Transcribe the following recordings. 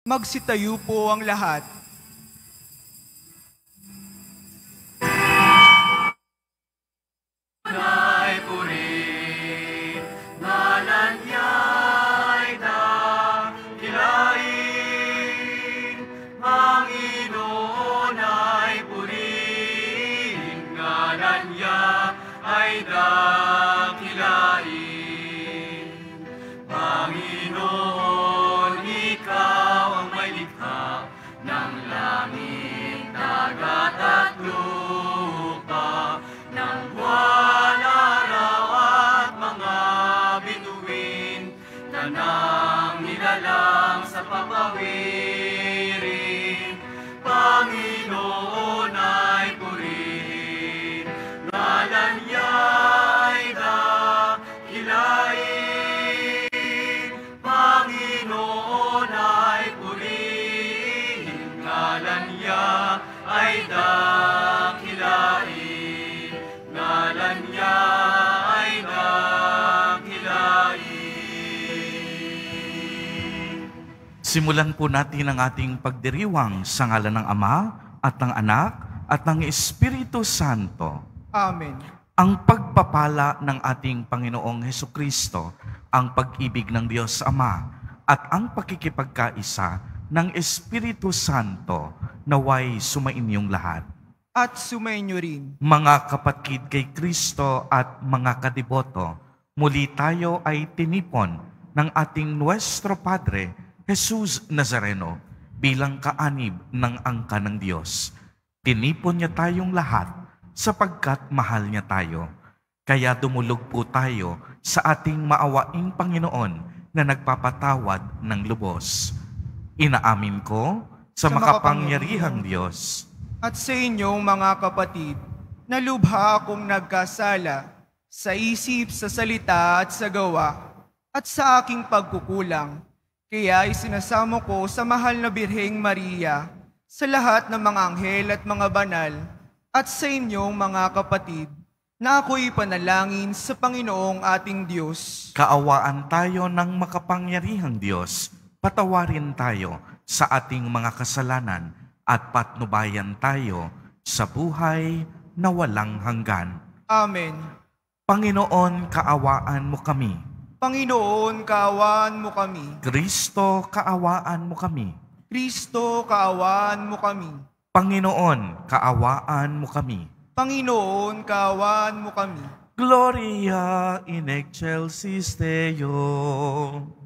Magsitayo po ang lahat. Simulan po natin ang ating pagdiriwang sa ngalan ng Ama at ng Anak at ng Espiritu Santo. Amen. Ang pagpapala ng ating Panginoong Hesukristo, ang pag-ibig ng Diyos Ama at ang pakikipagkaisa ng Espiritu Santo naway sumainyong lahat. At sumainyo rin. Mga kapatid kay Kristo at mga kadiboto, muli tayo ay tinipon ng ating Nuestro Padre Jesus Nazareno bilang kaanib ng angka ng Diyos. Tinipon niya tayong lahat sapagkat mahal niya tayo. Kaya dumulog po tayo sa ating maawaing Panginoon na nagpapatawad ng lubos. Inaamin ko sa makapangyarihang Diyos at sa inyong mga kapatid, na lubha akong nagkasala sa isip, sa salita at sa gawa, at sa aking pagkukulang. Kaya isinasamo ko sa mahal na Birheng Maria, sa lahat ng mga anghel at mga banal, at sa inyong mga kapatid, na ako'y panalangin sa Panginoong ating Diyos. Kaawaan tayo ng makapangyarihang Diyos, patawarin tayo sa ating mga kasalanan, at patnubayan tayo sa buhay na walang hanggan. Amen. Panginoon, kaawaan mo kami. Panginoon, kaawaan mo kami. Kristo, kaawaan mo kami. Kristo, kaawaan mo kami. Panginoon, kaawaan mo kami. Panginoon, kaawaan mo kami. Gloria in excelsis Deo.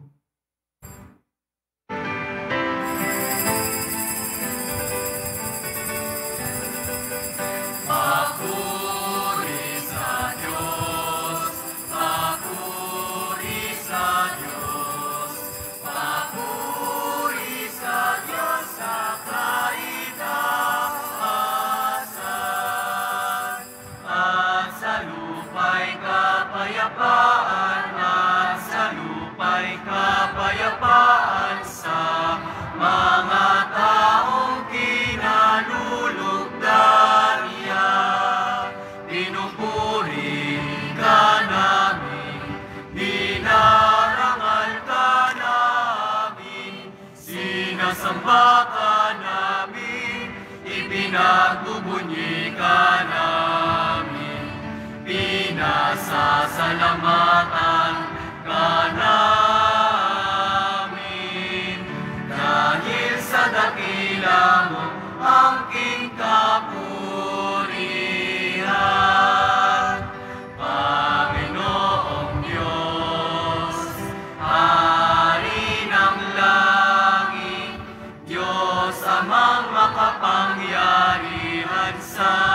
Sasalamatan ka namin dahil sa dakila mo angking kapurihan. Panginoong Diyos, Hari ng langit, Diyos amang makapangyarihan sa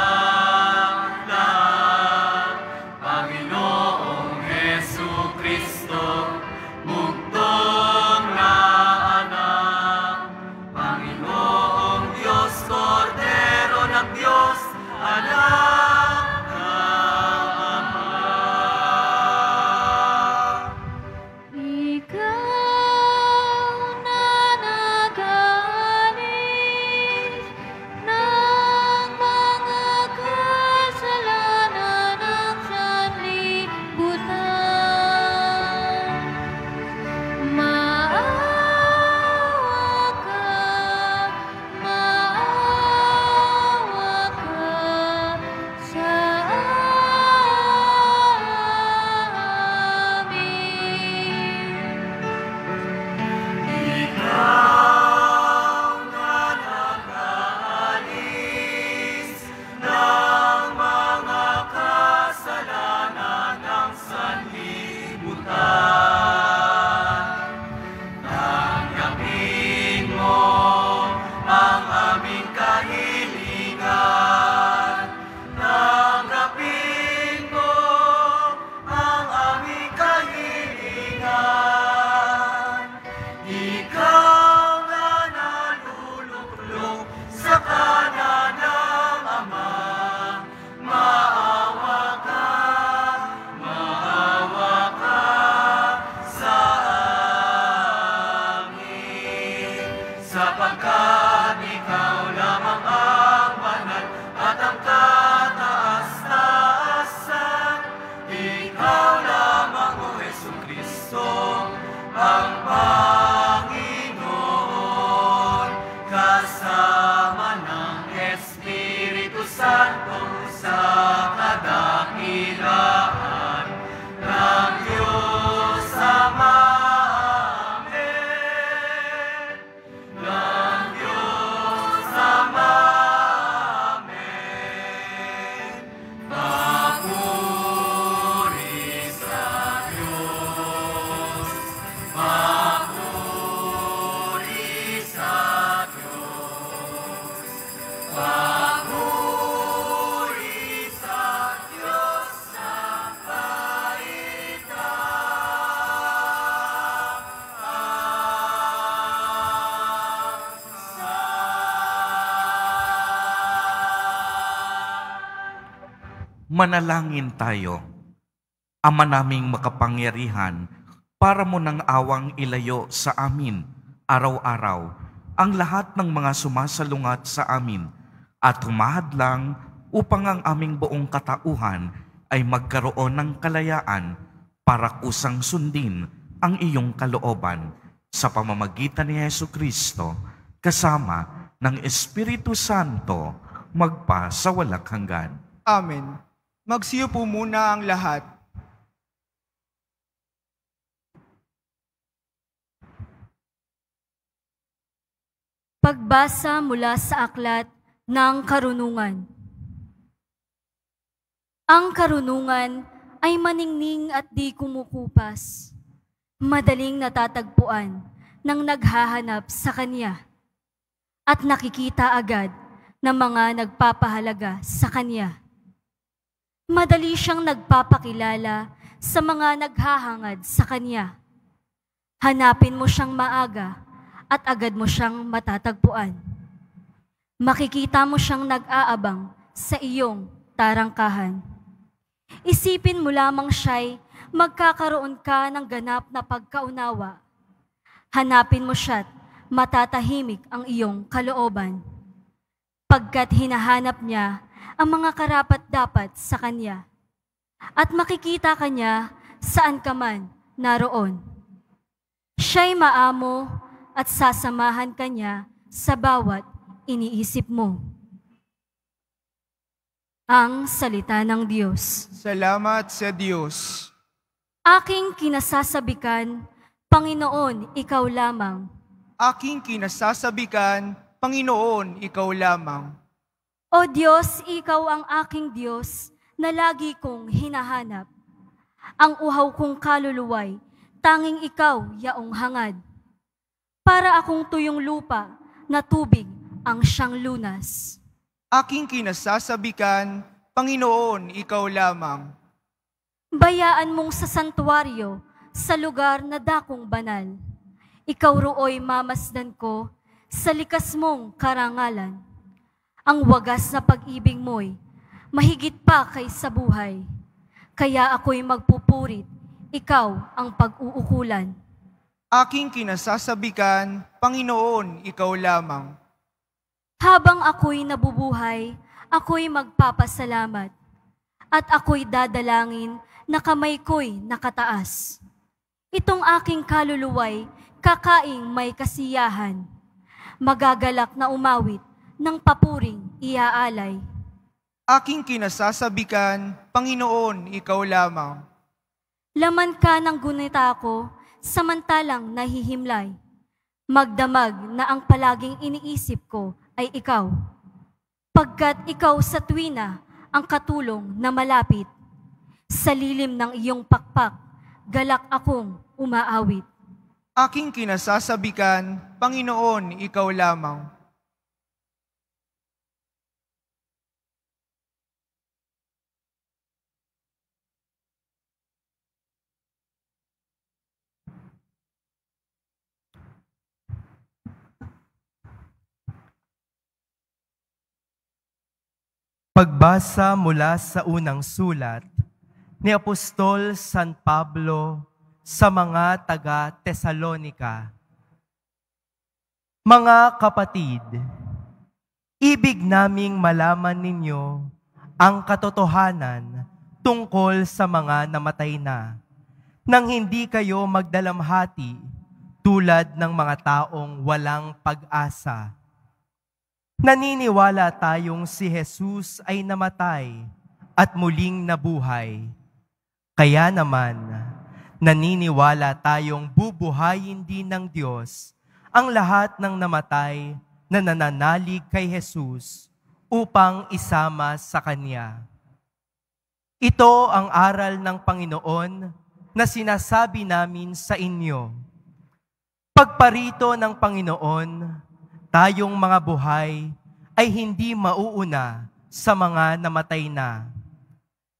sapagkat ikaw lamang ang banal at ang kataas-taasan. Ikaw lamang, O Jesucristo, ang Panginoon, kasama ng Espiritu Santo sa kadakilaan ng Diyos Ama. Amen. Ng Diyos Ama. Amen. Papuri sa Diyos. Papuri sa Diyos. Papuri sa Diyos sa Manalangin tayo. Ama naming makapangyarihan, para mo ng awang ilayo sa amin araw-araw ang lahat ng mga sumasalungat sa amin at humahadlang upang ang aming buong katauhan ay magkaroon ng kalayaan para kusang sundin ang iyong kalooban sa pamamagitan ni Jesucristo kasama ng Espiritu Santo magpa sa walang hanggan. Amen. Magsiyo po muna ang lahat. Pagbasa mula sa aklat ng karunungan. Ang karunungan ay maningning at di kumukupas, madaling natatagpuan ng naghahanap sa kanya, at nakikita agad ng mga nagpapahalaga sa kanya. Madali siyang nagpapakilala sa mga naghahangad sa kanya. Hanapin mo siyang maaga at agad mo siyang matatagpuan. Makikita mo siyang nag-aabang sa iyong tarangkahan. Isipin mo lamang siya'y magkakaroon ka ng ganap na pagkaunawa. Hanapin mo siya't matatahimik ang iyong kalooban. Pagkat hinahanap niya ang mga karapat-dapat sa kanya, at makikita ka niya saan ka man naroon. Siya'y maamo at sasamahan ka niya sa bawat iniisip mo. Ang salita ng Diyos. Salamat sa Diyos. Aking kinasasabikan, Panginoon, ikaw lamang. Aking kinasasabikan, Panginoon, ikaw lamang. O Diyos, ikaw ang aking Diyos na lagi kong hinahanap. Ang uhaw kong kaluluway, tanging ikaw yaong hangad. Para akong tuyong lupa na tubig ang siyang lunas. Aking kinasasabikan, Panginoon, ikaw lamang. Bayaan mong sa santuaryo, sa lugar na dakong banal. Ikaw rooy mamasdan ko sa likas mong karangalan. Ang wagas na pag-ibig mo'y mahigit pa kaysa buhay. Kaya ako'y magpupurit, ikaw ang pag-uukulan. Aking kinasasabikan, Panginoon, ikaw lamang. Habang ako'y nabubuhay, ako'y magpapasalamat. At ako'y dadalangin na kamay ko'y nakataas. Itong aking kaluluway, kakaing may kasiyahan. Magagalak na umawit ng papuring iaalay. Aking kinasasabikan, Panginoon, ikaw lamang. Laman ka ng gunita ko, samantalang nahihimlay. Magdamag na ang palaging iniisip ko ay ikaw. Pagkat ikaw sa tuwina ang katulong na malapit. Sa lilim ng iyong pakpak, galak akong umaawit. Aking kinasasabikan, Panginoon, ikaw lamang. Pagbasa mula sa unang sulat ni Apostol San Pablo sa mga taga-Tesalonika. Mga kapatid, ibig naming malaman ninyo ang katotohanan tungkol sa mga namatay na, nang hindi kayo magdalamhati tulad ng mga taong walang pag-asa. Naniniwala tayong si Jesus ay namatay at muling nabuhay. Kaya naman, naniniwala tayong bubuhayin din ng Diyos ang lahat ng namatay na nananalig kay Jesus upang isama sa Kanya. Ito ang aral ng Panginoon na sinasabi namin sa inyo. Pagparito ng Panginoon, tayong mga buhay ay hindi mauuna sa mga namatay na.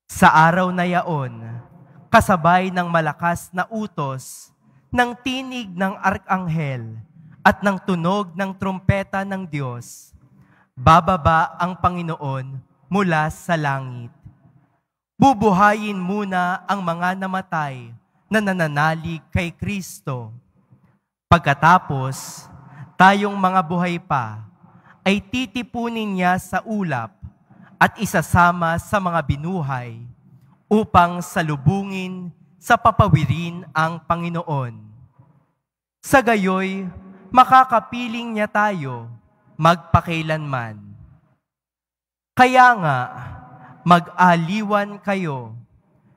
Sa araw na yaon, kasabay ng malakas na utos, ng tinig ng arkanghel at ng tunog ng trumpeta ng Diyos, bababa ang Panginoon mula sa langit. Bubuhayin muna ang mga namatay na nananalig kay Kristo. Pagkatapos, tayong mga buhay pa ay titipunin niya sa ulap at isasama sa mga binuhay upang salubungin sa papawirin ang Panginoon. Sa gayoy, makakapiling niya tayo magpakailanman. Kaya nga, mag-aliwan kayo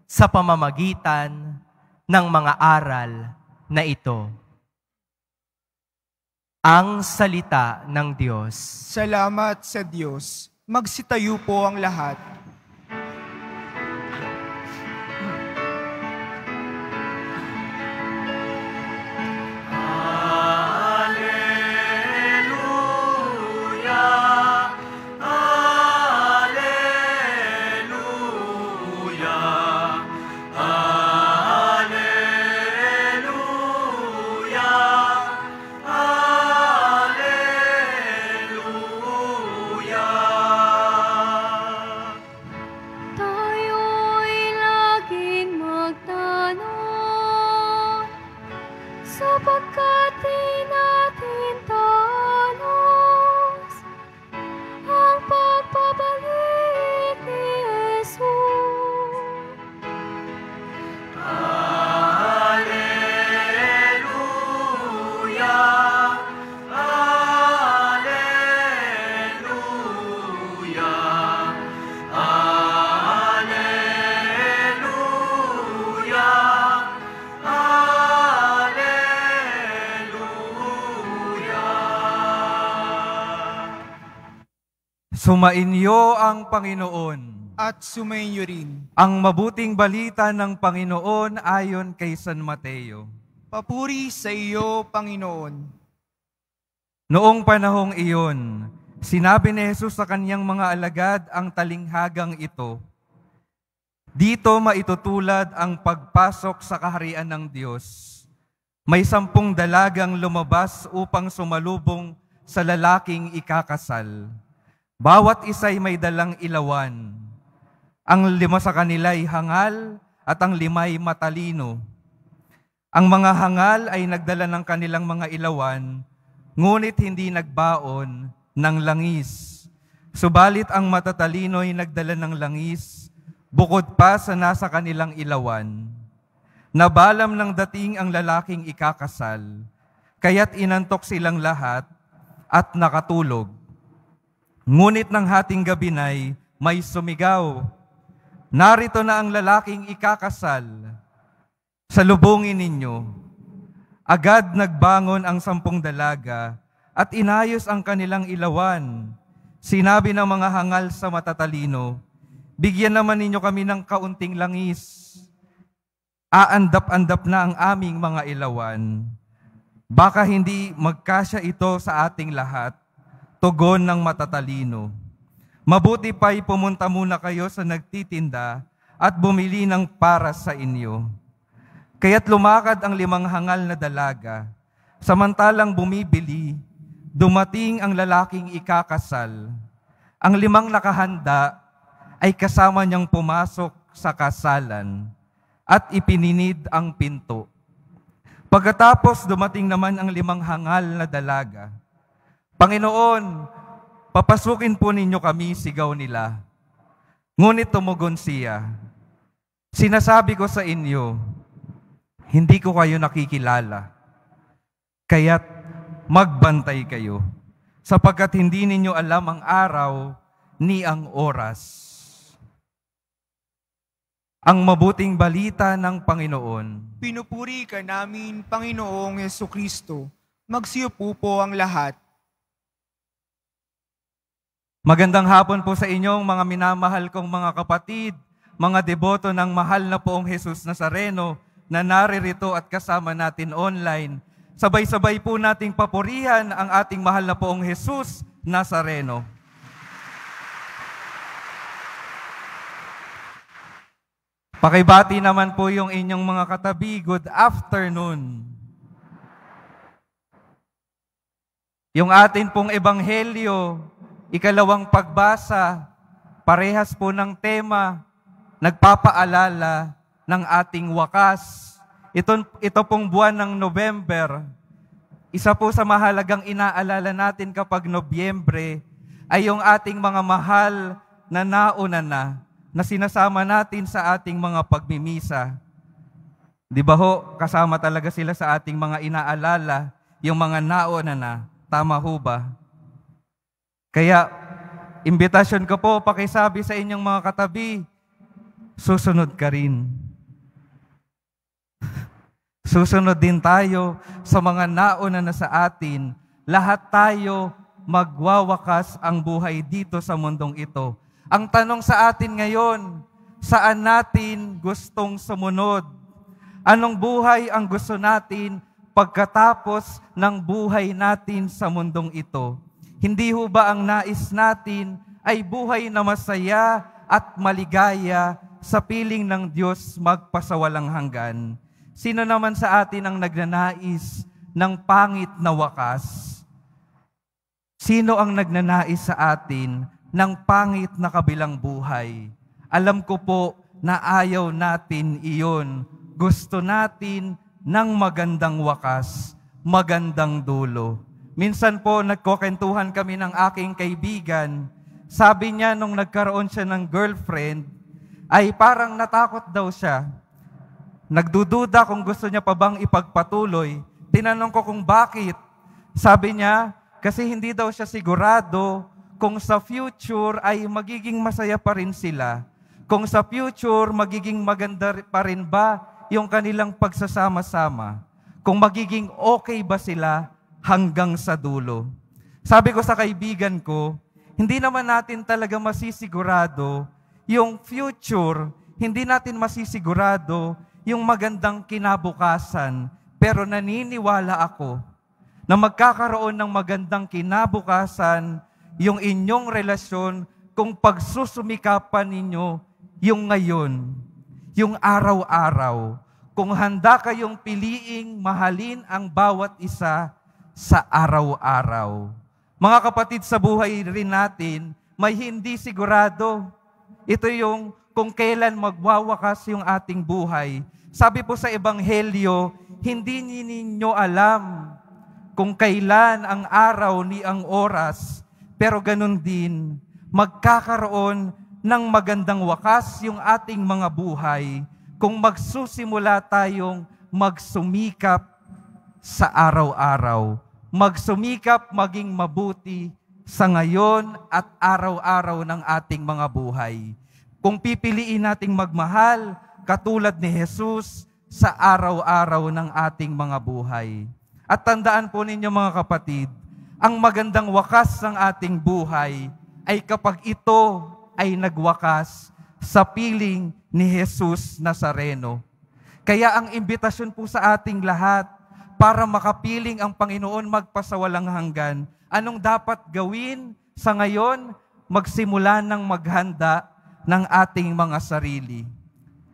sa pamamagitan ng mga aral na ito. Ang salita ng Diyos. Salamat sa Diyos. Magsitayo po ang lahat. Sumainyo ang Panginoon. At sumainyo rin. Ang mabuting balita ng Panginoon ayon kay San Mateo. Papuri sa iyo, Panginoon. Noong panahong iyon, sinabi ni Jesus sa kanyang mga alagad ang talinghagang ito. Dito maitutulad ang pagpasok sa kaharian ng Diyos. May 10 dalagang lumabas upang sumalubong sa lalaking ikakasal. Bawat isa'y may dalang ilawan. Ang 5 sa kanila'y hangal at ang 5'ay matalino. Ang mga hangal ay nagdala ng kanilang mga ilawan, ngunit hindi nagbaon ng langis. Subalit ang matatalino'y nagdala ng langis, bukod pa sa nasa kanilang ilawan. Nabalam ng dating ang lalaking ikakasal, kaya't inantok silang lahat at nakatulog. Ngunit ng hating gabi na'y may sumigaw, narito na ang lalaking ikakasal, salubungin ninyo. Agad nagbangon ang 10 dalaga at inayos ang kanilang ilawan. Sinabi ng mga hangal sa matatalino, bigyan naman ninyo kami ng kaunting langis. Aandap-andap na ang aming mga ilawan. Baka hindi magkasya ito sa ating lahat. Tugon ng matatalino. Mabuti pa'y pumunta muna kayo sa nagtitinda at bumili ng para sa inyo. Kaya't lumakad ang 5 hangal na dalaga. Samantalang bumibili, dumating ang lalaking ikakasal. Ang 5 nakahanda ay kasama niyang pumasok sa kasalan at ipininid ang pinto. Pagkatapos dumating naman ang 5 hangal na dalaga. Panginoon, papasukin po ninyo kami, sigaw nila. Ngunit tumugon siya, sinasabi ko sa inyo, hindi ko kayo nakikilala. Kaya't magbantay kayo, sapagkat hindi ninyo alam ang araw ni ang oras. Ang mabuting balita ng Panginoon. Pinupuri ka namin, Panginoong Jesucristo. Magsiupo po ang lahat. Magandang hapon po sa inyong mga minamahal kong mga kapatid, mga deboto ng mahal na poong Jesus Nazareno na naririto at kasama natin online. Sabay-sabay po nating papurihan ang ating mahal na poong Jesus Nazareno. Pakibati naman po yung inyong mga katabi, good afternoon. Yung atin pong ebanghelyo, ikalawang pagbasa, parehas po ng tema, nagpapaalala ng ating wakas. Ito pong buwan ng November, isa po sa mahalagang inaalala natin kapag Nobyembre ay yung ating mga mahal na nauna na sinasama natin sa ating mga pagmimisa. Di ba ho, kasama talaga sila sa ating mga inaalala, yung mga nauna na. Tama ho ba? Kaya, imbitasyon ko po, pakisabi sa inyong mga katabi, susunod ka rin. Susunod din tayo sa mga nauna na sa atin. Lahat tayo magwawakas ang buhay dito sa mundong ito. Ang tanong sa atin ngayon, saan natin gustong sumunod? Anong buhay ang gusto natin pagkatapos ng buhay natin sa mundong ito? Hindi ho ba ang nais natin ay buhay na masaya at maligaya sa piling ng Diyos magpasawalang hanggan? Sino naman sa atin ang nagnanais ng pangit na wakas? Sino ang nagnanais sa atin ng pangit na kabilang buhay? Alam ko po na ayaw natin iyon. Gusto natin ng magandang wakas, magandang dulo. Minsan po nagkukwentuhan kami ng aking kaibigan. Sabi niya nung nagkaroon siya ng girlfriend, ay parang natakot daw siya. Nagdududa kung gusto niya pa bang ipagpatuloy. Tinanong ko kung bakit. Sabi niya, kasi hindi daw siya sigurado kung sa future ay magiging masaya pa rin sila. Kung sa future, magiging maganda pa rin ba yung kanilang pagsasama-sama? Kung magiging okay ba sila hanggang sa dulo? Sabi ko sa kaibigan ko, hindi naman natin talaga masisigurado yung future, hindi natin masisigurado yung magandang kinabukasan, pero naniniwala ako na magkakaroon ng magandang kinabukasan yung inyong relasyon kung pagsusumikapan ninyo yung ngayon, yung araw-araw. Kung handa kayong piliing mahalin ang bawat isa sa araw-araw. Mga kapatid, sa buhay rin natin, may hindi sigurado. Ito yung kung kailan magwawakas yung ating buhay. Sabi po sa Ebanghelyo, hindi ninyo alam kung kailan ang araw ni ang oras, pero ganun din, magkakaroon ng magandang wakas yung ating mga buhay kung magsusimula tayong magsumikap sa araw-araw. Magsumikap maging mabuti sa ngayon at araw-araw ng ating mga buhay. Kung pipiliin nating magmahal, katulad ni Jesus, sa araw-araw ng ating mga buhay. At tandaan po ninyo mga kapatid, ang magandang wakas ng ating buhay ay kapag ito ay nagwakas sa piling ni Jesus Nazareno. Kaya ang imbitasyon po sa ating lahat para makapiling ang Panginoon magpasawalang hanggan, anong dapat gawin sa ngayon? Magsimula ng maghanda ng ating mga sarili.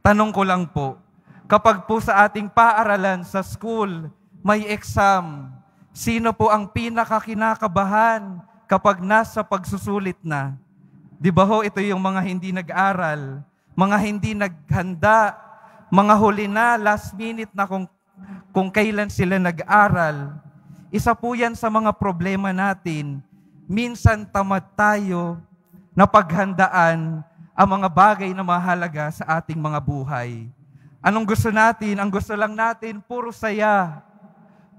Tanong ko lang po, kapag po sa ating paaralan sa school, may exam, sino po ang pinakakinakabahan kapag nasa pagsusulit na? Di ba ho, ito yung mga hindi nag-aral, mga hindi naghanda, mga huli na, last minute na kung kailan sila nag-aral. Isa po yan sa mga problema natin. Minsan tamad tayo na paghandaan ang mga bagay na mahalaga sa ating mga buhay. Anong gusto natin? Ang gusto lang natin, puro saya,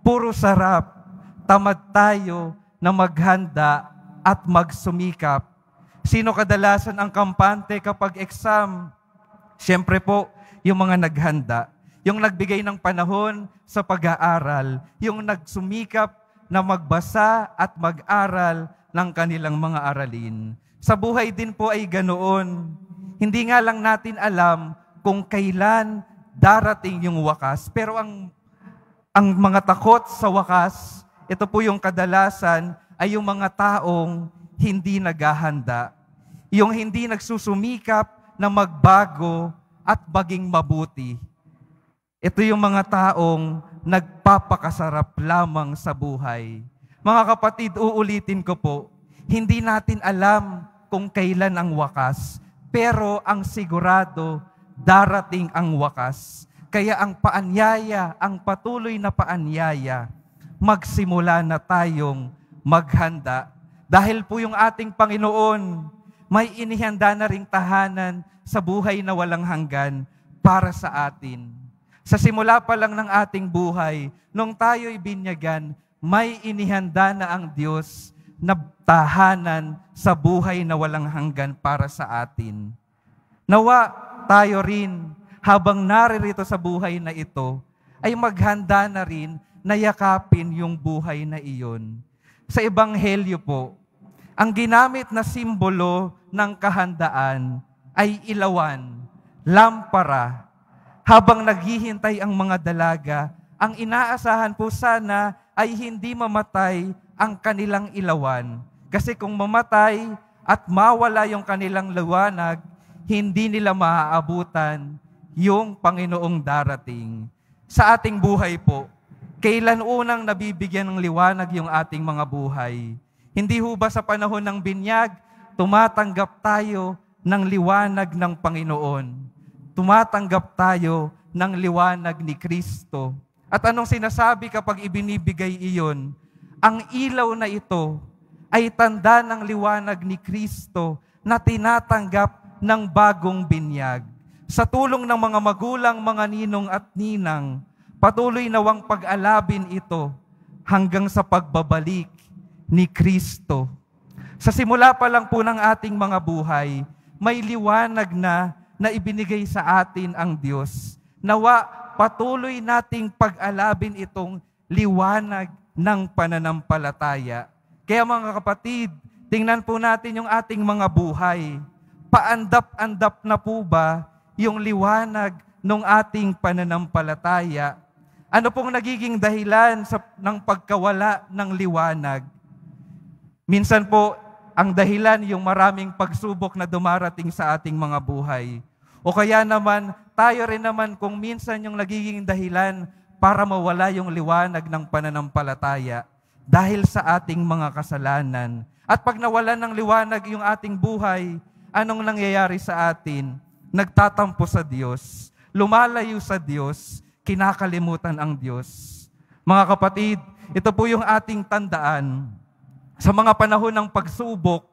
puro sarap. Tamad tayo na maghanda at magsumikap. Sino kadalasan ang kampante kapag exam? Siyempre po, yung mga naghanda. Yung nagbigay ng panahon sa pag-aaral. Yung nagsumikap na magbasa at mag-aral ng kanilang mga aralin. Sa buhay din po ay ganoon. Hindi nga lang natin alam kung kailan darating yung wakas. Pero ang mga takot sa wakas, ito po yung kadalasan, ay yung mga taong hindi naghahanda. Yung hindi nagsusumikap na magbago at maging mabuti. Ito yung mga taong nagpapakasarap lamang sa buhay. Mga kapatid, uulitin ko po, hindi natin alam kung kailan ang wakas, pero ang sigurado, darating ang wakas. Kaya ang paanyaya, ang patuloy na paanyaya, magsimula na tayong maghanda. Dahil po yung ating Panginoon, may inihanda na ring tahanan sa buhay na walang hanggan para sa atin. Sa simula pa lang ng ating buhay, nung tayo'y binyagan, may inihanda na ang Diyos na tahanan sa buhay na walang hanggan para sa atin. Nawa tayo rin, habang naririto sa buhay na ito, ay maghanda na rin na yakapin yung buhay na iyon. Sa Ebanghelyo po, ang ginamit na simbolo ng kahandaan ay ilawan, lampara. Habang naghihintay ang mga dalaga, ang inaasahan po sana ay hindi mamatay ang kanilang ilawan. Kasi kung mamatay at mawala yung kanilang liwanag, hindi nila maaabutan yung Panginoong darating. Sa ating buhay po, kailan unang nabibigyan ng liwanag yung ating mga buhay? Hindi ho ba sa panahon ng binyag, tumatanggap tayo ng liwanag ng Panginoon? Tumatanggap tayo ng liwanag ni Kristo. At anong sinasabi kapag ibinibigay iyon? Ang ilaw na ito ay tanda ng liwanag ni Kristo na tinatanggap ng bagong binyag. Sa tulong ng mga magulang, mga ninong at ninang, patuloy nawang pag-alabin ito hanggang sa pagbabalik ni Kristo. Sa simula pa lang po ng ating mga buhay, may liwanag na ibinigay sa atin ang Diyos. Nawa patuloy nating pag-alabin itong liwanag ng pananampalataya. Kaya mga kapatid, tingnan po natin yung ating mga buhay. Paandap-andap na po ba yung liwanag ng ating pananampalataya? Ano pong nagiging dahilan ng pagkawala ng liwanag? Minsan po, ang dahilan yung maraming pagsubok na dumarating sa ating mga buhay. O kaya naman, tayo rin naman kung minsan yung nagiging dahilan para mawala yung liwanag ng pananampalataya dahil sa ating mga kasalanan. At pag nawalan ng liwanag yung ating buhay, anong nangyayari sa atin? Nagtatampo sa Diyos, lumalayo sa Diyos, kinakalimutan ang Diyos. Mga kapatid, ito po yung ating tandaan. Sa mga panahon ng pagsubok,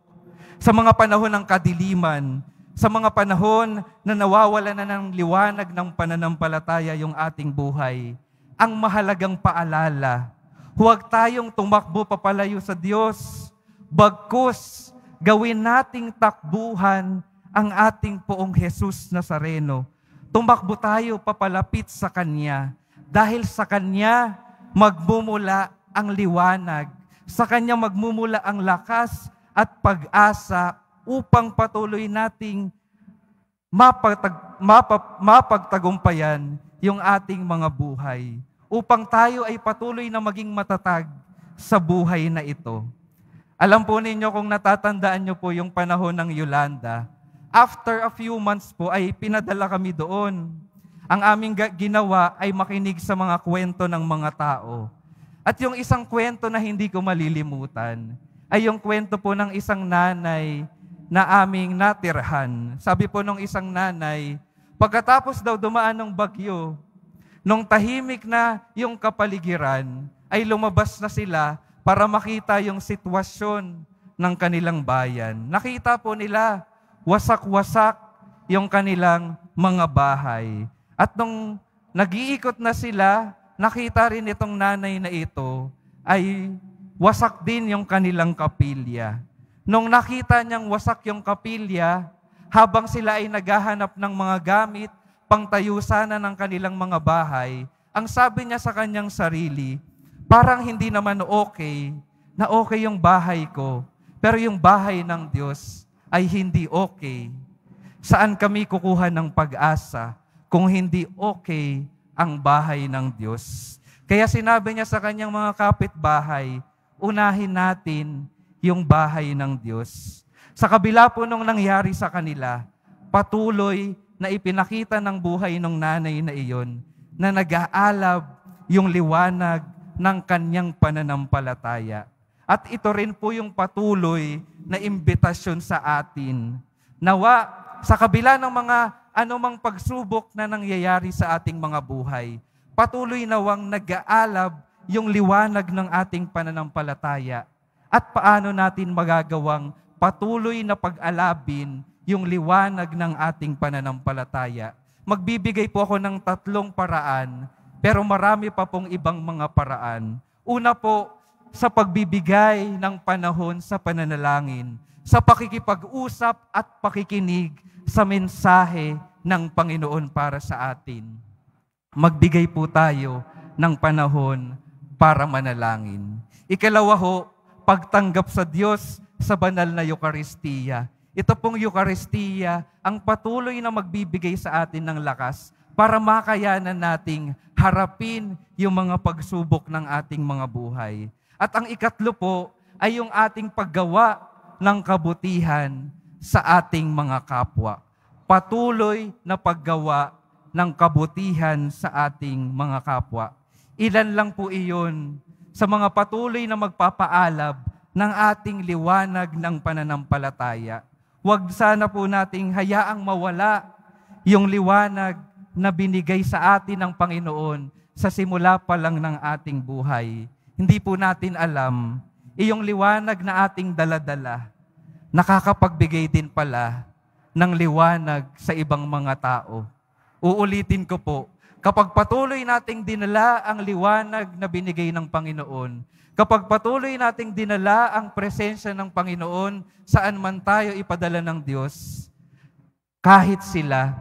sa mga panahon ng kadiliman, sa mga panahon na nawawala na ng liwanag ng pananampalataya yung ating buhay, ang mahalagang paalala, huwag tayong tumakbo papalayo sa Diyos, bagkus gawin nating takbuhan ang ating Poong Jesus Nazareno. Tumakbo tayo papalapit sa Kanya, dahil sa Kanya magmumula ang liwanag, sa Kanya magmumula ang lakas at pag-asa upang patuloy nating mapagtagumpayan yung ating mga buhay. Upang tayo ay patuloy na maging matatag sa buhay na ito. Alam po ninyo kung natatandaan nyo po yung panahon ng Yolanda. After a few months po ay pinadala kami doon. Ang aming ginawa ay makinig sa mga kwento ng mga tao. At yung isang kwento na hindi ko malilimutan ay yung kwento po ng isang nanay na aming natirhan. Sabi po nung isang nanay, pagkatapos daw dumaan ng bagyo, nung tahimik na yung kapaligiran, ay lumabas na sila para makita yung sitwasyon ng kanilang bayan. Nakita po nila, wasak-wasak yung kanilang mga bahay. At nung nag-iikot na sila, nakita rin itong nanay na ito ay wasak din yung kanilang kapilya. Nung nakita niyang wasak yung kapilya, habang sila ay naghahanap ng mga gamit, pangtayo sana ng kanilang mga bahay, ang sabi niya sa kanyang sarili, parang hindi naman okay yung bahay ko, pero yung bahay ng Diyos ay hindi okay. Saan kami kukuha ng pag-asa kung hindi okay ang bahay ng Diyos? Kaya sinabi niya sa kanyang mga kapitbahay, unahin natin yung bahay ng Diyos. Sa kabila po nung nangyari sa kanila, patuloy na ipinakita ng buhay ng nanay na iyon na nag-aalab yung liwanag ng kanyang pananampalataya. At ito rin po yung patuloy na imbitasyon sa atin. Nawa, sa kabila ng mga anumang pagsubok na nangyayari sa ating mga buhay, patuloy nawang nag-aalab yung liwanag ng ating pananampalataya. At paano natin magagawang patuloy na pag-alabin yung liwanag ng ating pananampalataya? Magbibigay po ako ng 3 paraan, pero marami pa pong ibang mga paraan. Una po, sa pagbibigay ng panahon sa pananalangin, sa pakikipag-usap at pakikinig sa mensahe ng Panginoon para sa atin. Magbigay po tayo ng panahon para manalangin. Ikalawa ho, pagtanggap sa Diyos sa banal na Eucharistia. Ito pong Eucharistia ang patuloy na magbibigay sa atin ng lakas para makayanan nating harapin yung mga pagsubok ng ating mga buhay. At ang ikatlo po ay yung ating paggawa ng kabutihan sa ating mga kapwa. Patuloy na paggawa ng kabutihan sa ating mga kapwa. Ilan lang po iyon sa mga patuloy na magpapaalab ng ating liwanag ng pananampalataya. Huwag sana po nating hayaang mawala yung liwanag na binigay sa atin ng Panginoon sa simula pa lang ng ating buhay. Hindi po natin alam, iyong liwanag na ating daladala, nakakapagbigay din pala ng liwanag sa ibang mga tao. Uulitin ko po, kapag patuloy nating dinala ang liwanag na binigay ng Panginoon, kapag patuloy nating dinala ang presensya ng Panginoon saan man tayo ipadala ng Diyos, kahit sila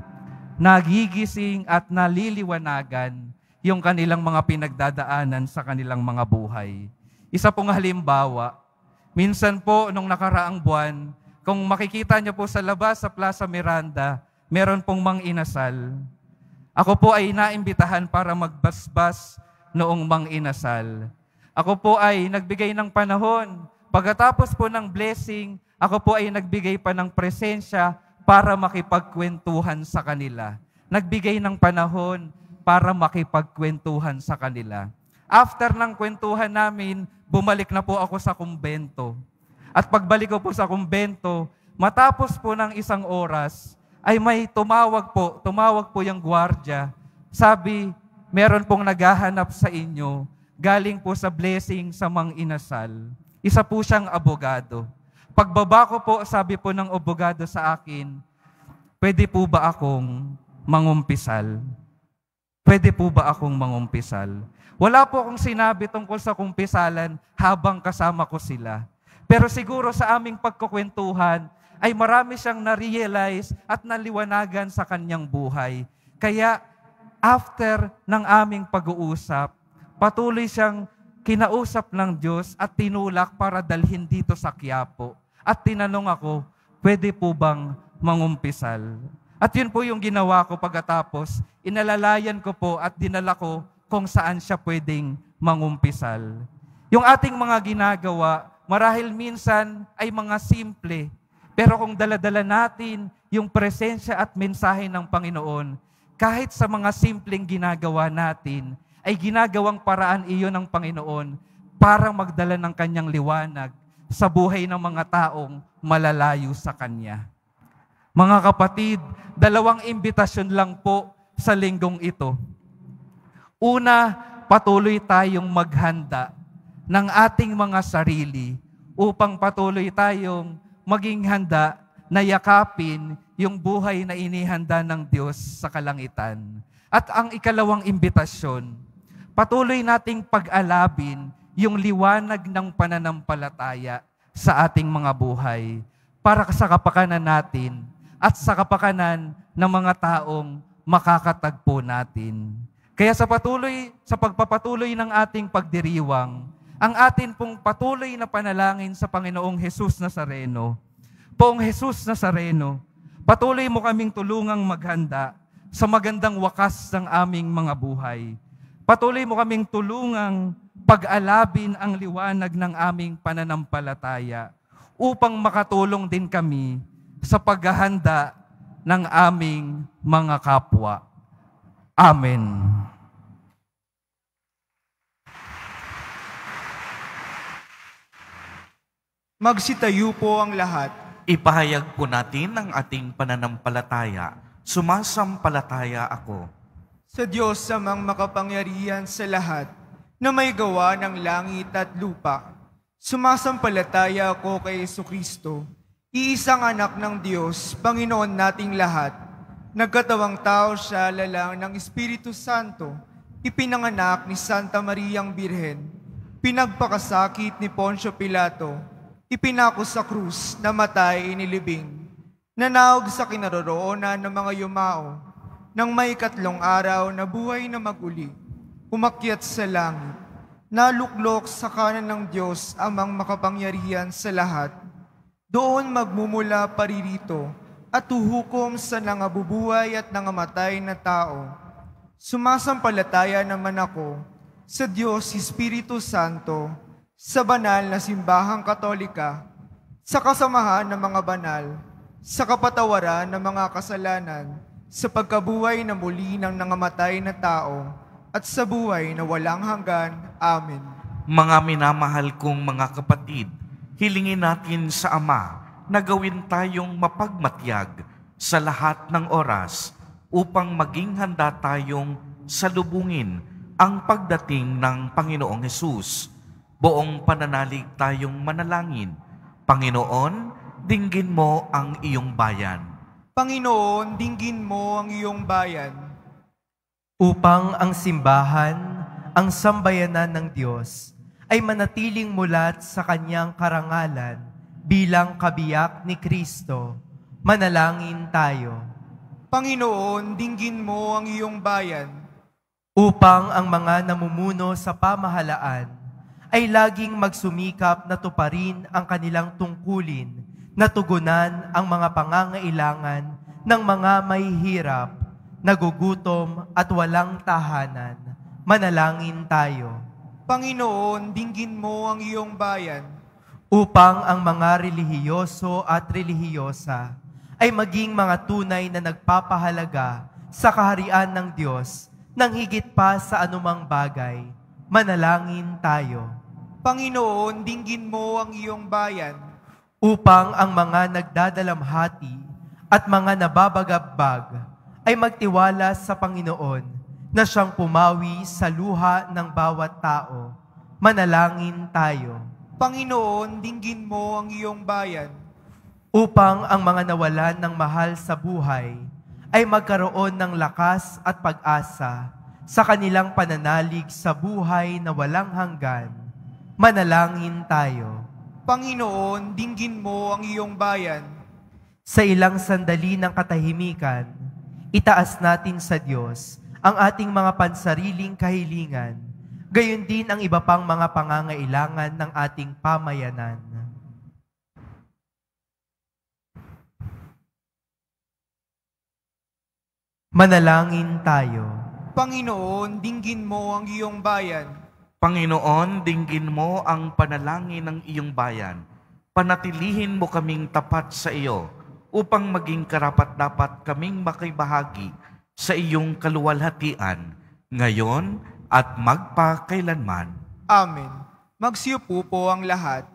nagigising at naliliwanagan yung kanilang mga pinagdadaanan sa kanilang mga buhay. Isa pong halimbawa, minsan po nung nakaraang buwan, kung makikita niyo po sa labas sa Plaza Miranda, meron pong mang-inasal. Ako po ay naimbitahan para magbasbas noong mang-inasal. Ako po ay nagbigay ng panahon. Pagkatapos po ng blessing, ako po ay nagbigay pa ng presensya para makipagkwentuhan sa kanila. Nagbigay ng panahon para makipagkwentuhan sa kanila. After ng kwentuhan namin, bumalik na po ako sa kumbento. At pagbalik ko po sa kumbento, matapos po ng 1 oras, ay may tumawag po yung gwardiya. Sabi, meron pong naghahanap sa inyo, galing po sa blessing sa mang-inasal. Isa po siyang abogado. Pagbaba ko po, sabi po ng abogado sa akin, pwede po ba akong mangumpisal? Pwede po ba akong mangumpisal? Wala po akong sinabi tungkol sa kumpisalan habang kasama ko sila. Pero siguro sa aming pagkukwentuhan, ay marami siyang na-realize at naliwanagan sa kanyang buhay. Kaya after ng aming pag-uusap, patuloy siyang kinausap ng Diyos at tinulak para dalhin dito sa Quiapo. At tinanong ako, pwede po bang mangumpisal? At yun po yung ginawa ko pagkatapos. Inalalayan ko po at dinala ko kung saan siya pwedeng mangumpisal. Yung ating mga ginagawa, marahil minsan ay mga simple, pero kung daladala natin yung presensya at mensahe ng Panginoon, kahit sa mga simpleng ginagawa natin, ay ginagawang paraan iyon ng Panginoon para magdala ng kanyang liwanag sa buhay ng mga taong malalayo sa Kanya. Mga kapatid, 2 imbitasyon lang po sa linggong ito. Una, patuloy tayong maghanda ng ating mga sarili upang patuloy tayong maging handa na yakapin yung buhay na inihanda ng Diyos sa kalangitan. At ang ikalawang imbitasyon, patuloy nating pag-alabin yung liwanag ng pananampalataya sa ating mga buhay para sa kapakanan natin at sa kapakanan ng mga taong makakatagpo natin. Kaya sa pagpapatuloy ng ating pagdiriwang, ang atin pong patuloy na panalangin sa Panginoong Jesus Nazareno, Poong Jesus Nazareno, patuloy mo kaming tulungang maghanda sa magandang wakas ng aming mga buhay. Patuloy mo kaming tulungang pag-alabin ang liwanag ng aming pananampalataya upang makatulong din kami sa paghahanda ng aming mga kapwa. Amen. Magsitayo po ang lahat. Ipahayag po natin ang ating pananampalataya. Sumasampalataya ako Sa Diyos samang makapangyarihan sa lahat, na may gawa ng langit at lupa. Sumasampalataya ako kay Jesucristo, iisang anak ng Diyos, Panginoon nating lahat. Nagkatawang tao siya lalang ng Espiritu Santo, ipinanganak ni Santa Mariang Birhen, pinagpakasakit ni Poncio Pilato, ipinako sa krus, namatay, inilibing, nanawag sa kinaroroonan ng mga yumao, nang may 3 araw na buhay na maguli, umakyat sa langit, naluklok sa kanan ng Diyos amang makapangyarihan sa lahat. Doon magmumula paririto at huhukom sa nangabubuhay at nangamatay na tao. Sumasampalataya naman ako sa Diyos Espiritu Santo, sa banal na simbahang katolika, sa kasamahan ng mga banal, sa kapatawaran ng mga kasalanan, sa pagkabuhay na muli ng nangamatay na tao, at sa buhay na walang hanggan. Amen. Mga minamahal kong mga kapatid, hilingin natin sa Ama na gawin tayong mapagmatyag sa lahat ng oras upang maging handa tayong salubungin ang pagdating ng Panginoong Hesus. Buong pananalig tayong manalangin. Panginoon, dinggin mo ang iyong bayan. Panginoon, dinggin mo ang iyong bayan. Upang ang simbahan, ang sambayanan ng Diyos, ay manatiling mulat sa kanyang karangalan bilang kabiyak ni Kristo, manalangin tayo. Panginoon, dinggin mo ang iyong bayan. Upang ang mga namumuno sa pamahalaan ay laging magsumikap na tuparin ang kanilang tungkulin na tugunan ang mga pangangailangan ng mga may hirap, nagugutom at walang tahanan. Manalangin tayo. Panginoon, dinggin mo ang iyong bayan. Upang ang mga relihiyoso at relihiyosa ay maging mga tunay na nagpapahalaga sa kaharian ng Diyos nang higit pa sa anumang bagay. Manalangin tayo. Panginoon, dinggin mo ang iyong bayan. Upang ang mga nagdadalamhati at mga nababagabbag ay magtiwala sa Panginoon na siyang pumawi sa luha ng bawat tao. Manalangin tayo. Panginoon, dinggin mo ang iyong bayan. Upang ang mga nawalan ng mahal sa buhay ay magkaroon ng lakas at pag-asa sa kanilang pananalig sa buhay na walang hanggan. Manalangin tayo. Panginoon, dinggin mo ang iyong bayan. Sa ilang sandali ng katahimikan, itaas natin sa Diyos ang ating mga pansariling kahilingan, gayon din ang iba pang mga pangangailangan ng ating pamayanan. Manalangin tayo. Panginoon, dinggin mo ang iyong bayan. Panginoon, dinggin mo ang panalangin ng iyong bayan. Panatilihin mo kaming tapat sa iyo upang maging karapat-dapat kaming makibahagi sa iyong kaluwalhatian, ngayon at magpakailanman. Amen. Magsiupo po ang lahat.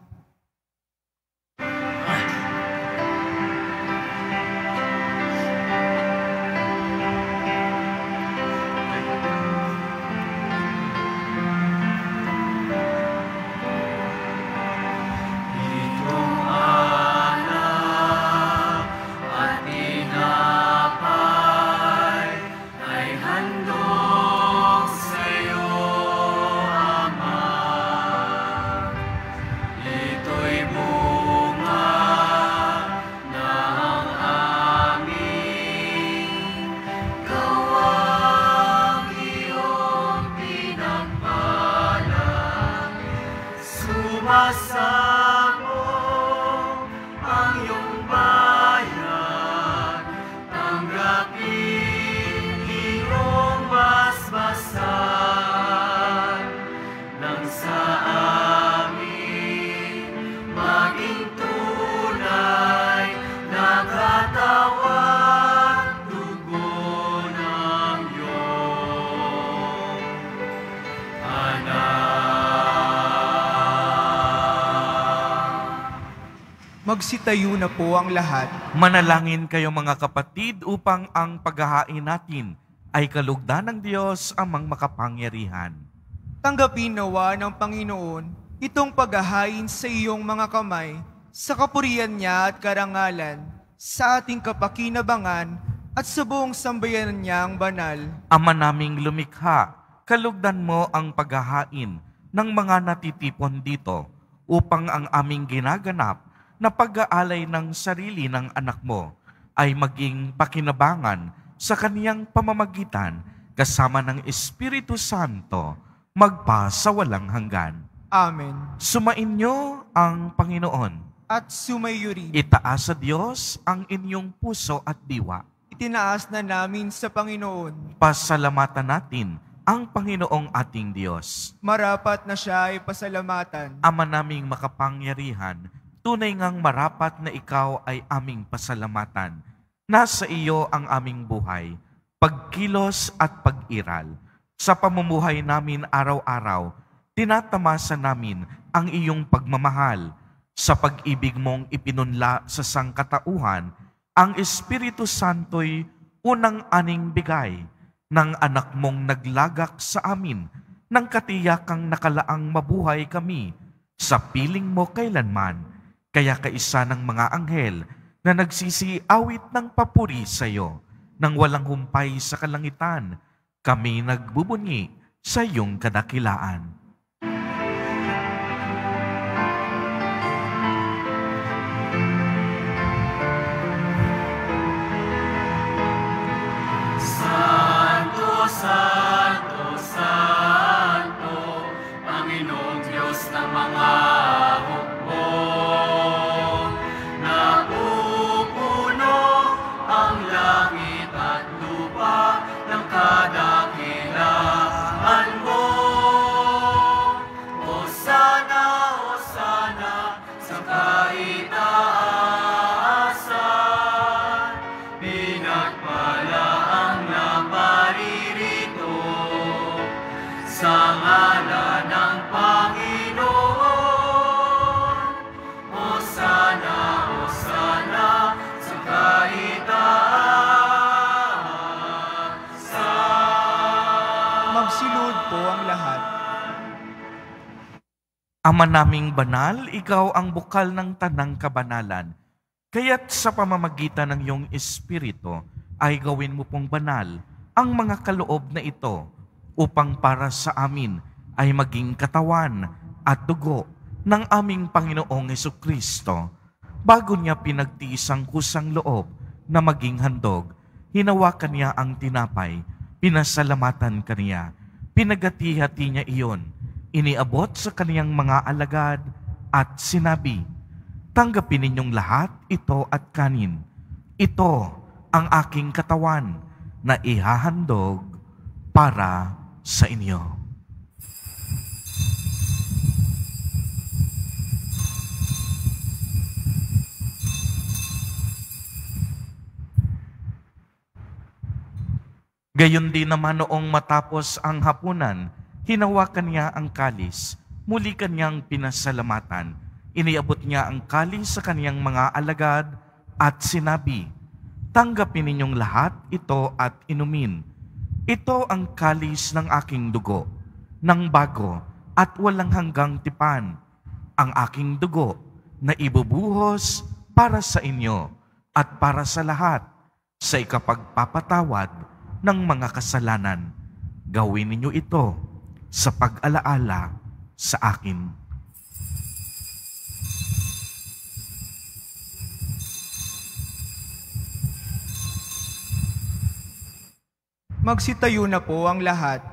Magsitayo na po ang lahat. Manalangin kayo mga kapatid upang ang paghahain natin ay kalugdan ng Diyos amang makapangyarihan. Tanggapin nawa ng Panginoon itong paghahain sa iyong mga kamay, sa kapurihan niya at karangalan, sa ating kapakinabangan at sa buong sambayanan niyang banal. Ama naming lumikha, kalugdan mo ang paghahain ng mga natitipon dito upang ang aming ginaganap na pag-aalay ng sarili ng anak mo ay maging pakinabangan sa kaniyang pamamagitan kasama ng Espiritu Santo magpa sa walang hanggan. Amen. Sumainyo ang Panginoon. At sumayo rin. Itaas sa Diyos ang inyong puso at diwa. Itinaas na namin sa Panginoon. Pasalamatan natin ang Panginoong ating Diyos. Marapat na siya ay pasalamatan. Ama naming makapangyarihan, tunay ngang marapat na ikaw ay aming pasalamatan. Nasa iyo ang aming buhay, pagkilos at pag-iral. Sa pamumuhay namin araw-araw, tinatamasa namin ang iyong pagmamahal. Sa pag-ibig mong ipinunla sa sangkatauhan, ang Espiritu Santo'y unang aning bigay ng anak mong naglagak sa amin ng katiyakang nakalaang mabuhay kami sa piling mo kailanman. Kaya kaisa ng mga anghel na nagsisiawit ng papuri sa iyo, nang walang humpay sa kalangitan, kami nagbubunyi sa iyong kadakilaan. Santo, Santo, Santo, Panginoong Diyos ng mga hukbo. Napupuno ang langit at lupa ng kadakilaan mo. Hosana, Hosana sa kaitaasan. Pinagpala ang naparirito sa ngalan ng Panginoon. Hosana, Hosana sa kaitaasan. Magsilod po ang lahat. Ama naming banal, ikaw ang bukal ng tanang kabanalan. Kaya't sa pamamagitan ng iyong Espiritu ay gawin mo pong banal ang mga kaloob na ito upang para sa amin ay maging katawan at dugo ng aming Panginoong Hesukristo. Bago niya pinagtiis ang kusang loob na maging handog, hinawakan niya ang tinapay, pinasalamatan kaniya, pinagati-hati niya iyon, iniabot sa kaniyang mga alagad at sinabi, "Tanggapin ninyong lahat ito at kanin. Ito ang aking katawan na ihahandog para sa inyo." Gayon din naman noong matapos ang hapunan, hinawakan niya ang kalis, muli kanyang pinasalamatan. Iniabot niya ang kalis sa kaniyang mga alagad at sinabi, "Tanggapin ninyong lahat ito at inumin. Ito ang kalis ng aking dugo, ng bago at walang hanggang tipan, ang aking dugo na ibubuhos para sa inyo at para sa lahat sa ikapagpapatawad ng mga kasalanan. Gawin ninyo ito sa pag-alaala sa akin." Magsitayo na po ang lahat.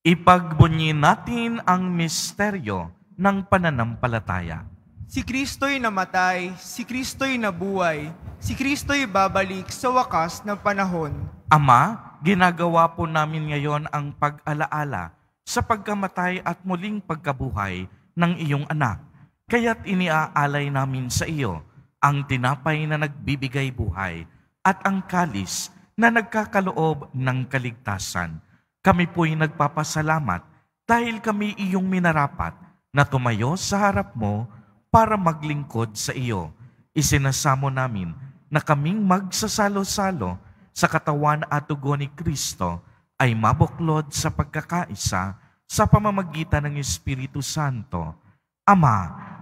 Ipagbunyi natin ang misteryo ng pananampalataya. Si Kristo'y namatay, si Kristo'y nabuhay, si Kristo'y babalik sa wakas ng panahon. Ama, ginagawa po namin ngayon ang pag-alaala sa pagkamatay at muling pagkabuhay ng iyong anak. Kaya't iniaalay namin sa iyo ang tinapay na nagbibigay buhay at ang kalis na nagkakaloob ng kaligtasan. Kami po'y nagpapasalamat dahil kami iyong minarapat na tumayo sa harap mo para maglingkod sa iyo. Isinasamo namin na kaming magsasalo-salo sa katawan at dugo ni Kristo ay mabuklod sa pagkakaisa sa pamamagitan ng Espiritu Santo. Ama,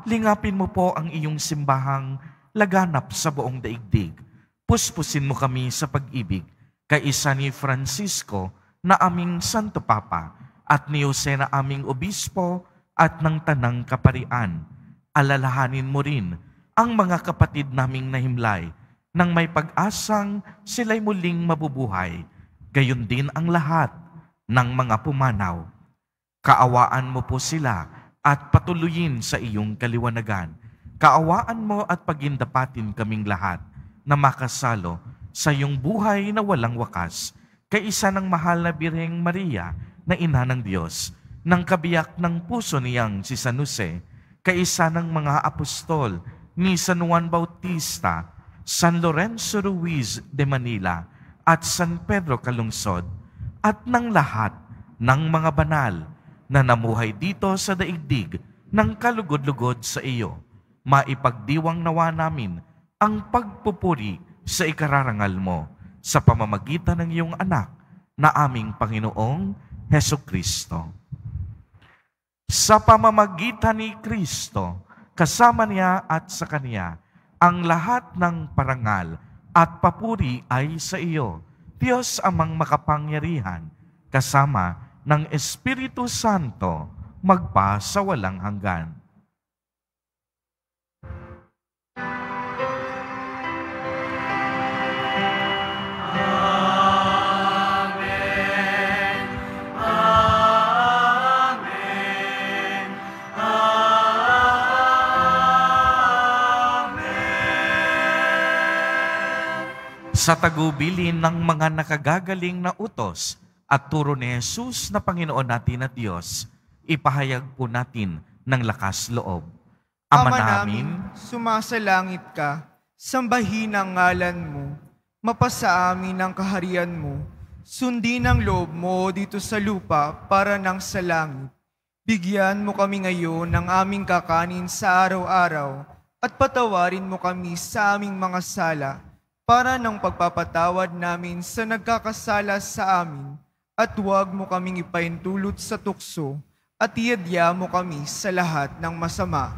lingapin mo po ang iyong simbahang laganap sa buong daigdig. Puspusin mo kami sa pag-ibig kaisa ni Francisco na aming Santo Papa at ni Jose na aming Obispo at ng Tanang Kaparian. Alalahanin mo rin ang mga kapatid naming nahimlay nang may pag-asang sila'y muling mabubuhay, gayon din ang lahat ng mga pumanaw. Kaawaan mo po sila at patuloyin sa iyong kaliwanagan. Kaawaan mo at pagindapatin kaming lahat na makasalo sa iyong buhay na walang wakas, kaisa ng mahal na Birheng Maria na Ina ng Diyos, ng kabiyak ng puso niyang si San Jose, kaisa ng mga apostol ni San Juan Bautista, San Lorenzo Ruiz de Manila, at San Pedro Calungsod, at ng lahat ng mga banal na namuhay dito sa daigdig ng kalugod-lugod sa iyo. Maipagdiwang nawa namin ang pagpupuri sa ikararangal mo sa pamamagitan ng iyong anak na aming Panginoong Hesukristo. Sa pamamagitan ni Kristo, kasama niya at sa Kanya, ang lahat ng parangal at papuri ay sa iyo, Diyos amang makapangyarihan, kasama ng Espiritu Santo, magpa sa walang hanggan. Sa tagubilin ng mga nakagagaling na utos at turo ni Jesus na Panginoon natin at Diyos, ipahayag po natin ng lakas loob. Ama namin, sumasalangit ka, sambahin ang ngalan mo, mapasa amin ang kaharian mo, sundin ang loob mo dito sa lupa para nang sa langit. Bigyan mo kami ngayon ng aming kakanin sa araw-araw at patawarin mo kami sa aming mga sala para ng pagpapatawad namin sa nagkakasala sa amin, at huwag mo kaming ipaintulot sa tukso, at iadya mo kami sa lahat ng masama.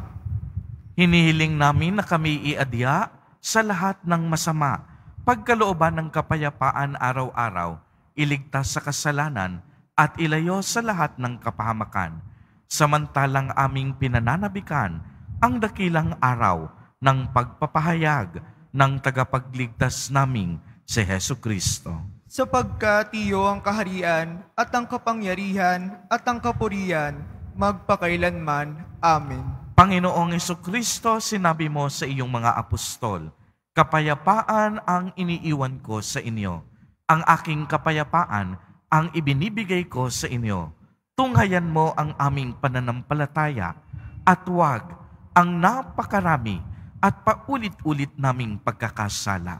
Hinihiling namin na kami iadya sa lahat ng masama, pagkalooban ng kapayapaan araw-araw, iligtas sa kasalanan, at ilayo sa lahat ng kapahamakan, samantalang aming pinananabikan ang dakilang araw ng pagpapahayag ng tagapagligtas naming si Hesukristo. Sapagkat iyo ang kaharian at ang kapangyarihan at ang kapurihan magpakailanman. Amen. Panginoong Hesukristo, sinabi mo sa iyong mga apostol, kapayapaan ang iniiwan ko sa inyo. Ang aking kapayapaan ang ibinibigay ko sa inyo. Tunghayan mo ang aming pananampalataya at huwag ang napakarami at paulit-ulit naming pagkakasala.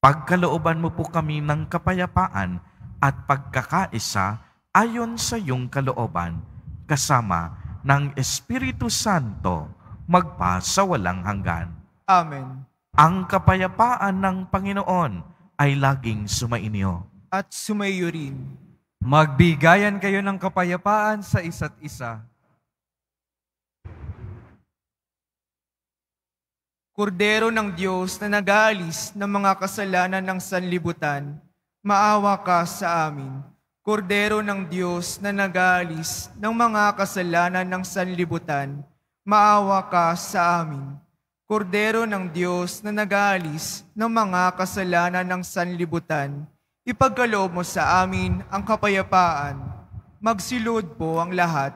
Pagkalooban mo po kami ng kapayapaan at pagkakaisa ayon sa iyong kalooban, kasama ng Espiritu Santo, magpa sa walang hanggan. Amen. Ang kapayapaan ng Panginoon ay laging sumainyo. At sumaiyo rin. Magbigayan kayo ng kapayapaan sa isa't isa. Kordero ng Diyos na nag-aalis ng mga kasalanan ng sanlibutan, maawa ka sa amin. Kordero ng Diyos na nag-aalis ng mga kasalanan ng sanlibutan, maawa ka sa amin. Kordero ng Diyos na nag-aalis ng mga kasalanan ng sanlibutan, ipagkaloob mo sa amin ang kapayapaan. Magsilod po ang lahat.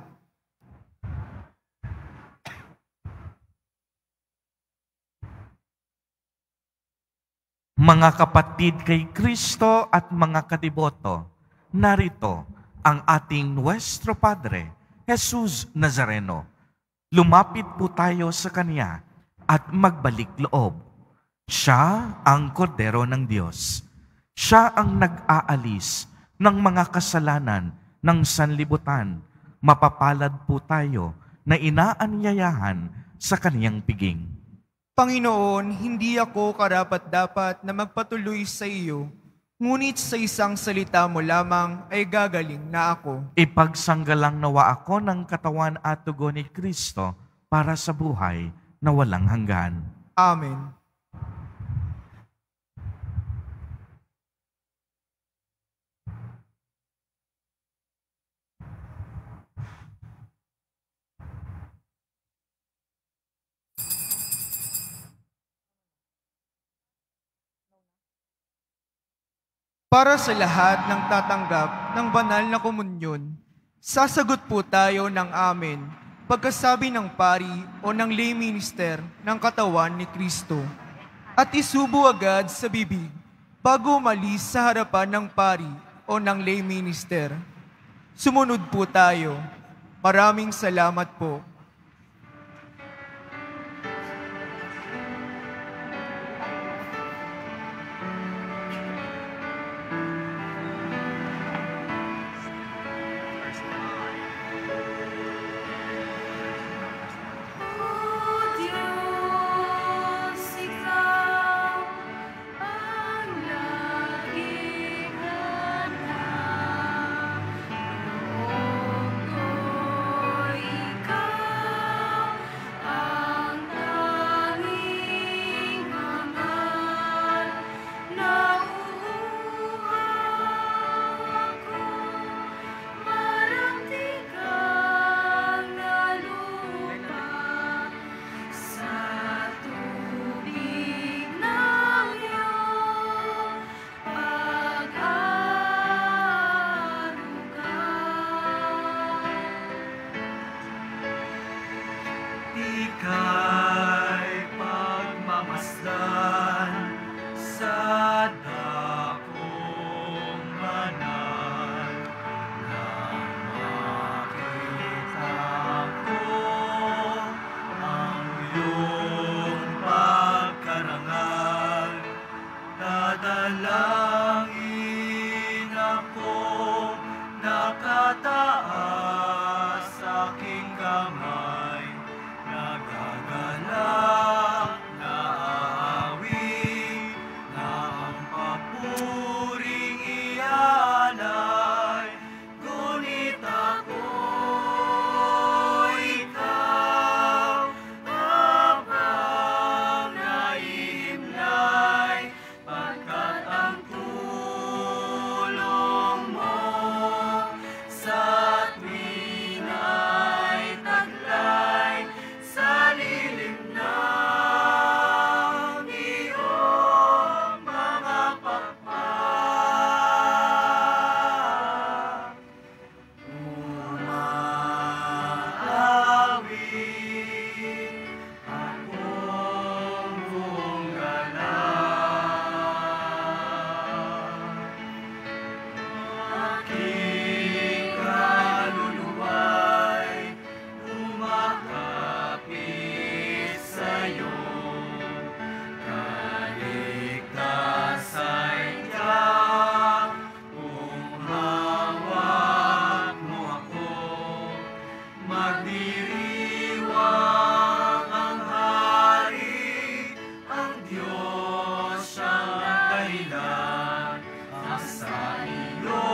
Mga kapatid kay Kristo at mga kadiboto, narito ang ating Nuestro Padre, Jesus Nazareno. Lumapit po tayo sa Kanya at magbalik loob. Siya ang kordero ng Diyos. Siya ang nag-aalis ng mga kasalanan ng sanlibutan. Mapapalad po tayo na inaanyayahan sa kaniyang piging. Panginoon, hindi ako karapat-dapat na magpatuloy sa iyo, ngunit sa isang salita mo lamang ay gagaling na ako. Ipagsanggalang nawa ako ng katawan at dugo ni Kristo para sa buhay na walang hanggan. Amen. Para sa lahat ng tatanggap ng banal na komunyon, sasagot po tayo ng amen pagkasabi ng pari o ng lay minister ng katawan ni Kristo. At isubo agad sa bibig bago umalis sa harapan ng pari o ng lay minister. Sumunod po tayo. Maraming salamat po. Ika'y pagmamasdan sa dakong banal nang makita ko ang iyong pagkarangal. Dadalangin ako nakataas sa aking kamay. Nagagalak na aawit na ang papuring ialay. Ngunit ako, ikaw, habang naihimlay, pagkat ang tulong mo sa tuwin ay taglay. Sa lilim ng iyong mga pakpak, umaawit akong buong galak. Aking kaluluwa'y umakapit sa'yo. Kaligtasan tiyak kung hawak mo ako. Magdiriwang ang hari, ang Diyos siyang dahilan. Ang sa iyo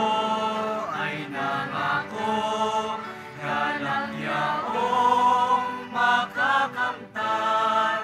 ay nangako, galak yaong makakamtan.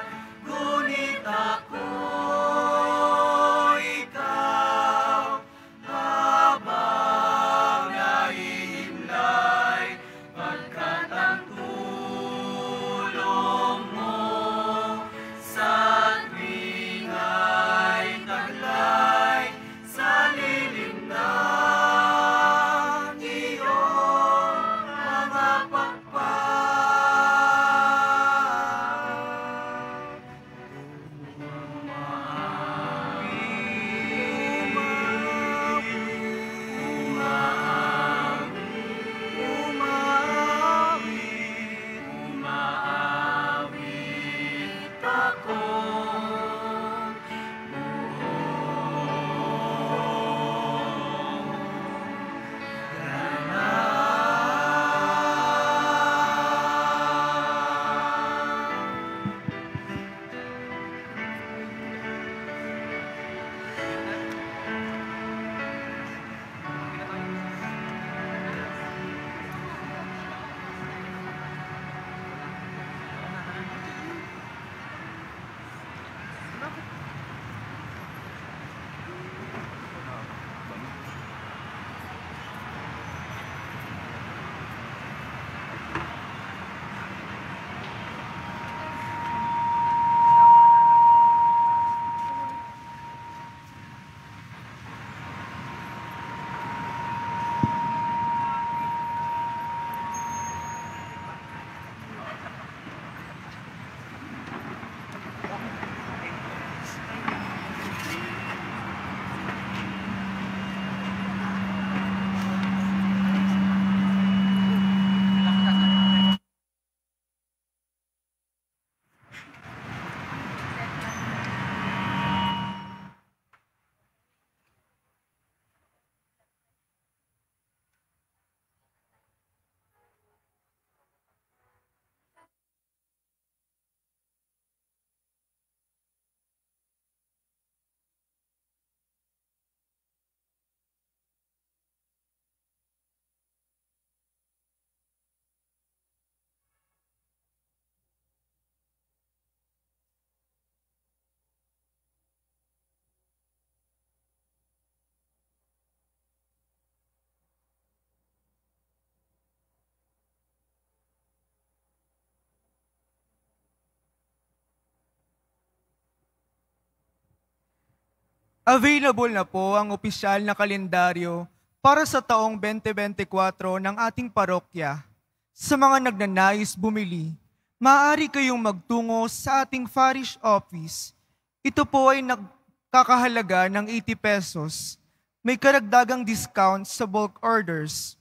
Available na po ang opisyal na kalendaryo para sa taong 2024 ng ating parokya. Sa mga nagnanais bumili, maaari kayong magtungo sa ating parish office. Ito po ay nagkakahalaga ng 80 pesos. May karagdagang discount sa bulk orders.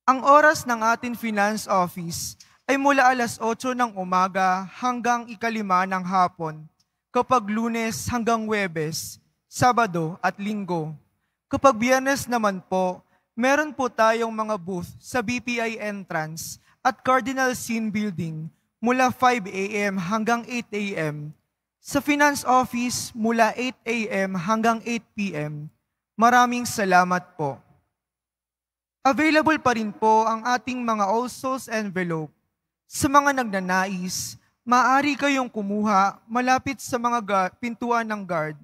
Ang oras ng ating finance office ay mula alas 8 ng umaga hanggang 5:00 ng hapon, kapag Lunes hanggang Huwebes, Sabado at Linggo. Kapag Biyernes naman po, meron po tayong mga booth sa BPI entrance at Cardinal Sin Building mula 5 a.m. hanggang 8 a.m. Sa Finance Office mula 8 a.m. hanggang 8 p.m. Maraming salamat po. Available pa rin po ang ating mga All Souls envelope. Sa mga nagnanais, maaari kayong kumuha malapit sa mga pintuan ng guard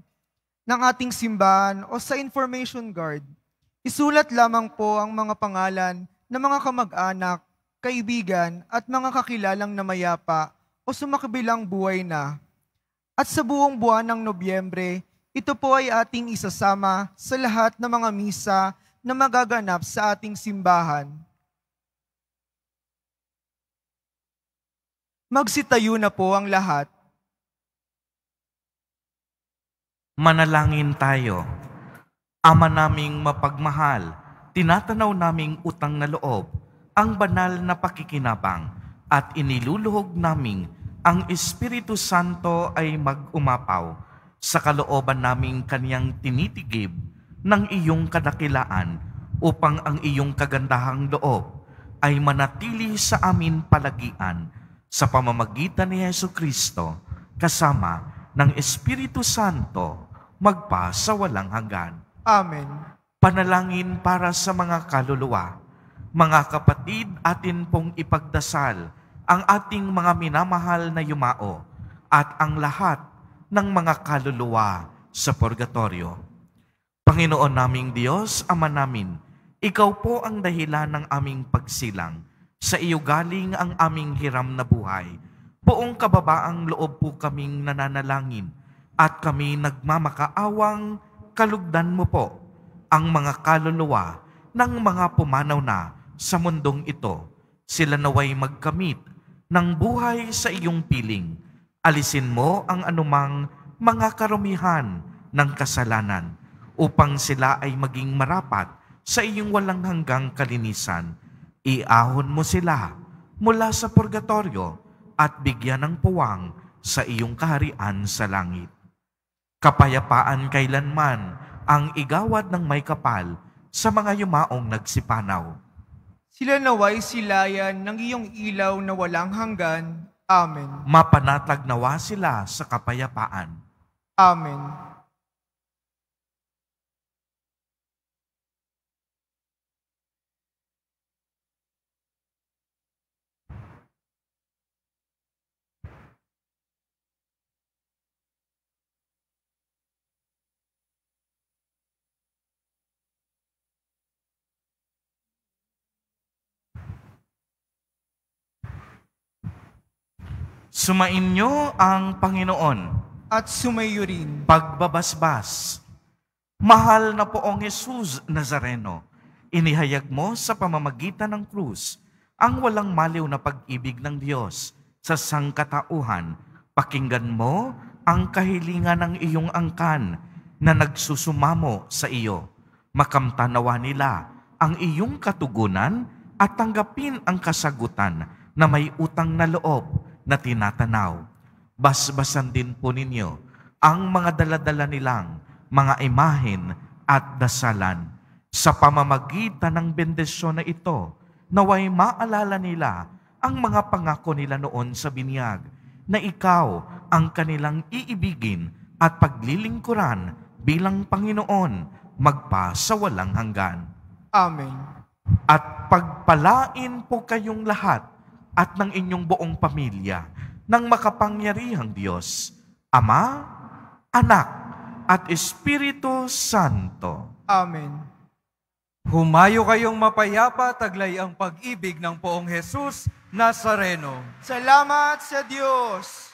ng ating simbahan o sa information guard. Isulat lamang po ang mga pangalan ng mga kamag-anak, kaibigan at mga kakilalang namayapa o sumakabilang buhay na. At sa buong buwan ng Nobyembre, ito po ay ating isasama sa lahat ng mga misa na magaganap sa ating simbahan. Magsitayo na po ang lahat. Manalangin tayo. Ama naming mapagmahal, tinatanaw naming utang na loob, ang banal na pakikinabang, at iniluluhog naming ang Espiritu Santo ay mag-umapaw sa kalooban naming kaniyang tinitigib ng iyong kadakilaan upang ang iyong kagandahang loob ay manatili sa amin palagian sa pamamagitan ni Jesucristo kasama ng Espiritu Santo magpa sa walang hanggan. Amen. Panalangin para sa mga kaluluwa. Mga kapatid, atin pong ipagdasal ang ating mga minamahal na yumao at ang lahat ng mga kaluluwa sa purgatorio. Panginoon naming Diyos, Ama namin, Ikaw po ang dahilan ng aming pagsilang. Sa iyo galing ang aming hiram na buhay. Buong kababaang loob po kaming nananalangin at kami nagmamakaawang kalugdan mo po ang mga kaluluwa ng mga pumanaw na sa mundong ito. Sila naway magkamit ng buhay sa iyong piling. Alisin mo ang anumang mga karumihan ng kasalanan upang sila ay maging marapat sa iyong walang hanggang kalinisan. Iahon mo sila mula sa purgatorio at bigyan ng puwang sa iyong kaharian sa langit. Kapayapaan kailanman ang igawad ng may kapal sa mga yumaong nagsipanaw. Sila naway silayan ng iyong ilaw na walang hanggan. Amen. Mapanatag nawa sila sa kapayapaan. Amen. Sumainyo ang Panginoon. At sumayo rin. Pagbabasbas. Mahal na poong Jesus Nazareno, inihayag mo sa pamamagitan ng krus ang walang maliw na pag-ibig ng Diyos sa sangkatauhan. Pakinggan mo ang kahilingan ng iyong angkan na nagsusumamo sa iyo. Makamtanawa nila ang iyong katugunan at tanggapin ang kasagutan na may utang na loob na tinatanaw. Basbasan din po ninyo ang mga daladala nilang mga imahen at dasalan. Sa pamamagitan ng bendisyon na ito, naway maalala nila ang mga pangako nila noon sa binyag, na ikaw ang kanilang iibigin at paglilingkuran bilang Panginoon magpa sa walang hanggan. Amen. At pagpalain po kayong lahat at ng inyong buong pamilya ng makapangyarihang Diyos, Ama, Anak, at Espiritu Santo. Amen. Humayo kayong mapayapa, taglay ang pag-ibig ng poong Jesus Nazareno. Salamat sa Diyos.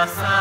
sa